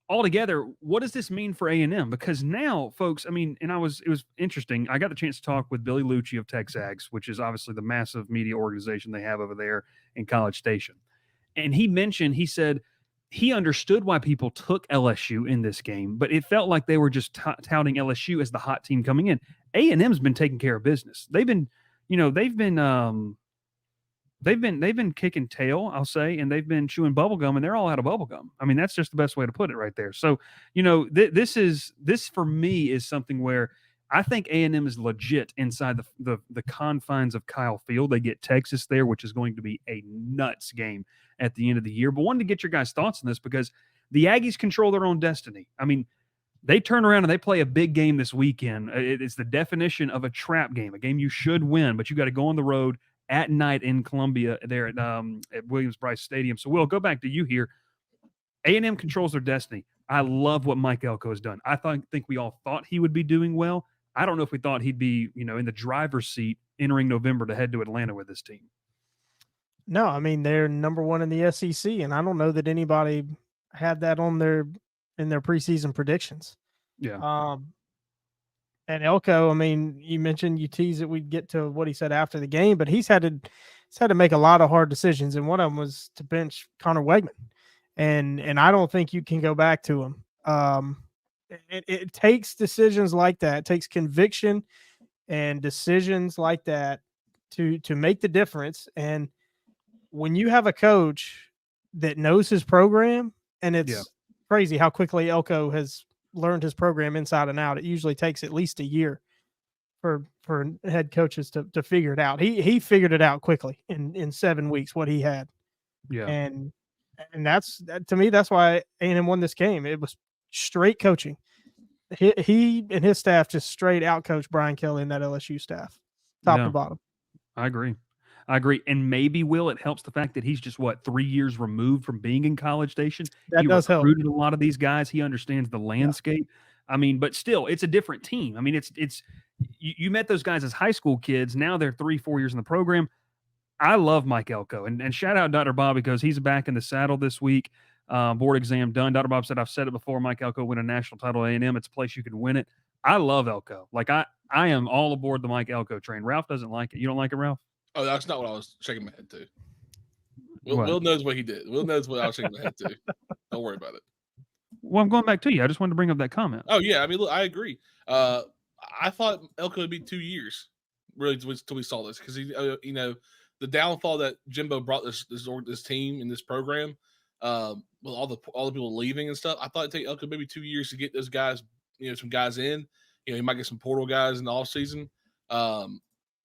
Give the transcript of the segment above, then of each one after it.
altogether, what does this mean for A&M? Because now, folks, I mean, and it was interesting. I got the chance to talk with Billy Lucci of Texas Ags, which is obviously the massive media organization they have over there in College Station. And he said he understood why people took LSU in this game, but it felt like they were just touting LSU as the hot team coming in. A&M's been taking care of business. They've been kicking tail, I'll say, and they've been chewing bubble gum, and they're all out of bubble gum. I mean, that's just the best way to put it right there. So, this for me is something where I think A&M is legit inside the confines of Kyle Field. They get Texas there, which is going to be a nuts game at the end of the year. But wanted to get your guys' thoughts on this because the Aggies control their own destiny. I mean, they turn around and they play a big game this weekend. It's the definition of a trap game, a game you should win, but you got to go on the road at night in Columbia there at Williams-Brice Stadium. So, Will, go back to you here. A&M controls their destiny. I love what Mike Elko has done. I think we all thought he would be doing well. I don't know if we thought he'd be, in the driver's seat entering November to head to Atlanta with this team. No, I mean, they're number one in the SEC, and I don't know that anybody had that in their preseason predictions. Yeah. And Elko, I mean, you mentioned, you teased that we'd get to what he said after the game, but he's had to make a lot of hard decisions, and one of them was to bench Connor Wegman, and I don't think you can go back to him. It takes decisions like that, it takes conviction and decisions like that to make the difference. And when you have a coach that knows his program, and it's crazy how quickly Elko has learned his program inside and out. It usually takes at least a year for head coaches to figure it out. He figured it out quickly in 7 weeks, what he had. Yeah. And to me, that's why A&M won this game. It was straight coaching. He and his staff just straight out coached Brian Kelly and that LSU staff, top to bottom. I agree. And maybe, Will, it helps the fact that he's just 3 years removed from being in College Station. That does help. He recruited a lot of these guys. He understands the landscape. Yeah. I mean, but still, it's a different team. I mean, it's you met those guys as high school kids. Now they're 3-4 years in the program. I love Mike Elko, and shout out Dr. Bob because he's back in the saddle this week. Board exam done. Dr. Bob said, I've said it before, Mike Elko win a national title at A&M. It's a place you can win it. I love Elko. Like, I am all aboard the Mike Elko train. Ralph doesn't like it. You don't like it, Ralph? Oh, that's not what I was shaking my head to. Will knows what he did. Will knows what I was shaking my head to. Don't worry about it. Well, I'm going back to you. I just wanted to bring up that comment. Oh, yeah. I mean, look, I agree. I thought Elko would be 2 years, really, until we saw this. Because, the downfall that Jimbo brought this team and this program, with all the people leaving and stuff, I thought it'd take Elko maybe 2 years to get those guys, some guys in. He might get some portal guys in the offseason.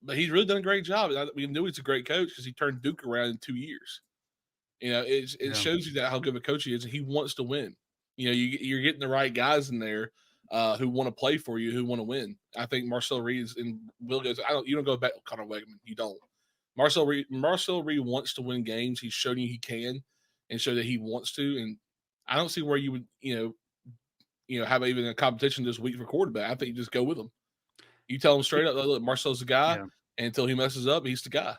But he's really done a great job. We knew he's a great coach because he turned Duke around in 2 years. It shows you that how good of a coach he is, and he wants to win. You're getting the right guys in there who want to play for you, who want to win. I think Marcel Reed and Will goes. You don't go back with Connor Wegman. You don't. Marcel Reed wants to win games. He's shown you he can, and show that he wants to. And I don't see where you would have even a competition this week for quarterback. I think you just go with him. You tell him straight up, look, Marcel's the guy, and until he messes up, he's the guy.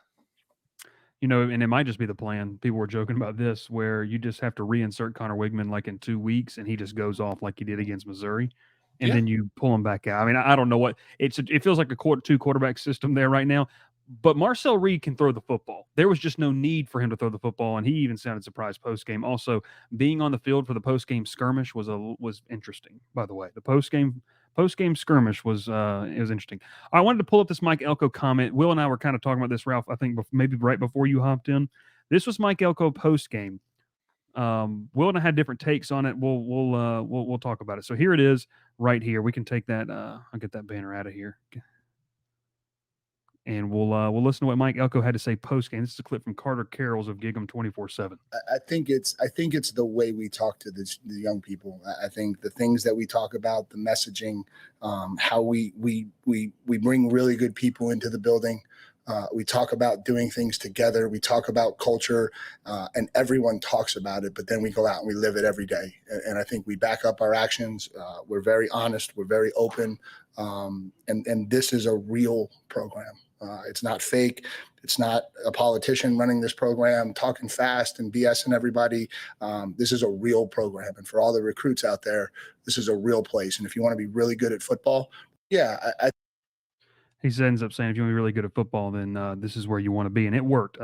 And it might just be the plan. People were joking about this, where you just have to reinsert Connor Wigman like in 2 weeks, and he just goes off like he did against Missouri, and then you pull him back out. I mean, I don't know what it feels like a 2 quarterback system there right now. But Marcel Reed can throw the football. There was just no need for him to throw the football, and he even sounded surprised post-game. Also, being on the field for the post-game skirmish was interesting, by the way. The post-game skirmish was interesting. I wanted to pull up this Mike Elko comment. Will and I were kind of talking about this, Ralph, I think maybe right before you hopped in. This was Mike Elko post-game. Will and I had different takes on it. We'll talk about it. So here it is right here. We can take that. I'll get that banner out of here. And we'll listen to what Mike Elko had to say post game. This is a clip from Carter Carroll's of Gig 'em 24/7. I think it's the way we talk to the young people. I think the things that we talk about, the messaging, how we bring really good people into the building. We talk about doing things together. We talk about culture, and everyone talks about it. But then we go out and we live it every day. And I think we back up our actions. We're very honest. We're very open. And this is a real program. It's not fake. It's not a politician running this program, talking fast and BSing everybody. This is a real program. And for all the recruits out there, this is a real place. And if you want to be really good at football, yeah, He ends up saying, if you want to be really good at football, then this is where you want to be. And it worked.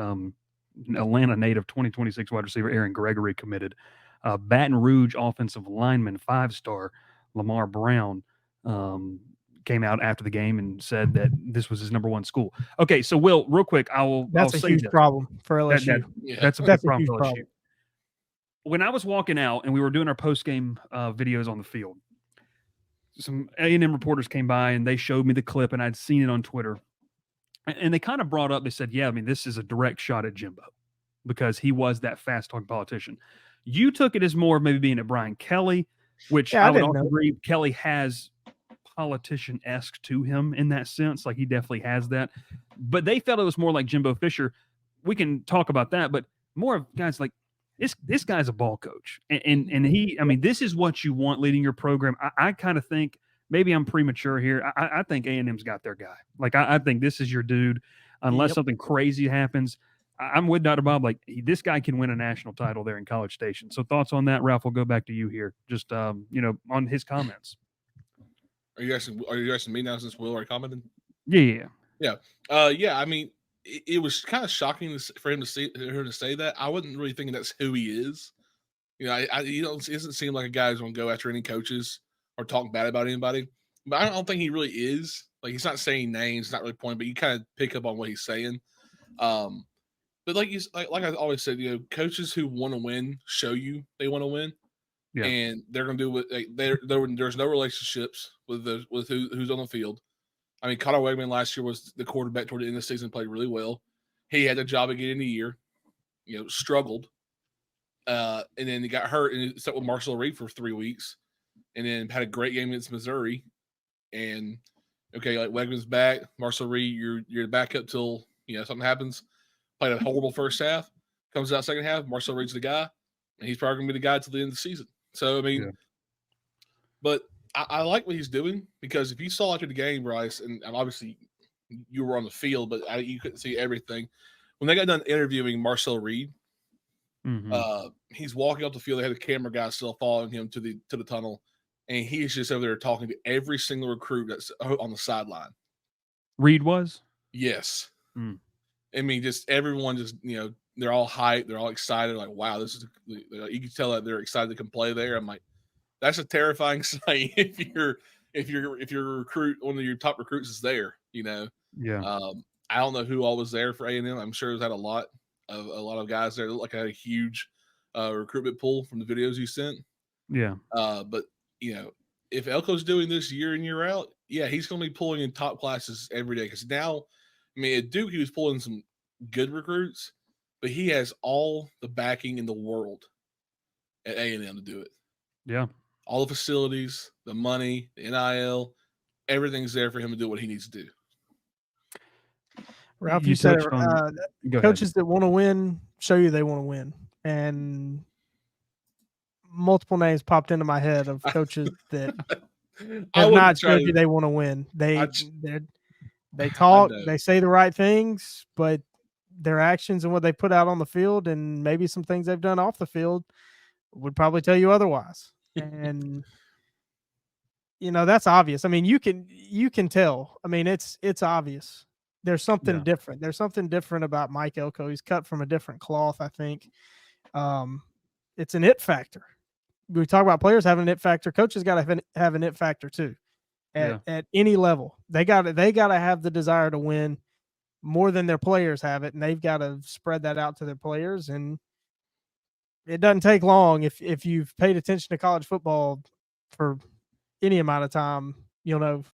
Atlanta native 2026 wide receiver Aaron Gregory committed. Baton Rouge offensive lineman 5-star Lamar Brown came out after the game and said that this was his number one school. Okay, so Will, real quick, That's a huge problem for LSU. That's a That's big a huge problem for LSU. problem. When I was walking out and we were doing our post-game videos on the field, some A&M reporters came by and they showed me the clip, and I'd seen it on Twitter. And they kind of brought up, they said, yeah, I mean, this is a direct shot at Jimbo because he was that fast-talking politician. You took it as more of maybe being at Brian Kelly, which I would also agree. Kelly has politician-esque to him in that sense. Like, he definitely has that. But they felt it was more like Jimbo Fisher. We can talk about that, but more of guys like, this guy's a ball coach. And he, I mean, this is what you want leading your program. I kind of think, maybe I'm premature here. I think A&M's got their guy. Like, I think this is your dude. Unless something crazy happens, I'm with Dr. Bob. Like, this guy can win a national title there in College Station. So thoughts on that, Ralph? We'll go back to you here. Just on his comments. Are you asking me now since Will already commented? Yeah. I mean, it was kind of shocking for him to say that. I wasn't really thinking that's who he is. You know, it doesn't seem like a guy who's going to go after any coaches or talk bad about anybody. But I don't think he really is. Like, he's not saying names, not really pointing, but you kind of pick up on what he's saying. But like I always said, coaches who want to win show you they want to win, and they're going to do what there's no relationships with who's on the field. I mean, Connor Wegman last year was the quarterback toward the end of the season, played really well. He had a job again in the year, struggled, and then he got hurt and stuck with Marcel Reed for 3 weeks, and then had a great game against Missouri. And okay, like, Wegman's back, Marcel Reed, you're the backup till something happens. Played a horrible first half, comes out second half, Marcel Reed's the guy, and he's probably gonna be the guy till the end of the season. So I mean, but I like what he's doing, because if you saw after the game, Bryce, and obviously you were on the field, but you couldn't see everything. When they got done interviewing Marcel Reed, he's walking up the field. They had the camera guy still following him to the tunnel, and he's just over there talking to every single recruit that's on the sideline. Reed was? Yes. I mean, just everyone they're all hyped. They're all excited. Like, wow, this is you can tell that they're excited to come play there. I'm like, that's a terrifying sight if your recruit, one of your top recruits, is there. I don't know who all was there for A&M. I'm sure it had a lot of guys there. It looked like I had a huge recruitment pool from the videos you sent. Yeah. But if Elko's doing this year in, year out, he's going to be pulling in top classes every day. Because now, I mean, at Duke he was pulling some good recruits, but he has all the backing in the world at A&M to do it. Yeah. All the facilities, the money, the NIL, everything's there for him to do what he needs to do. Ralph, you said coaches that want to win show you they want to win. And multiple names popped into my head of coaches that have not showed you they want to win. They talk, they say the right things, but their actions and what they put out on the field and maybe some things they've done off the field would probably tell you otherwise. And that's obvious. I mean, you can tell. I mean, it's obvious. There's something different. There's something different about Mike Elko. He's cut from a different cloth, I think. It's an it factor. We talk about players having an it factor. Coaches got to have an it factor too. At any level, they got to have the desire to win more than their players have it, and they've got to spread that out to their players. And it doesn't take long if you've paid attention to college football for any amount of time. You'll know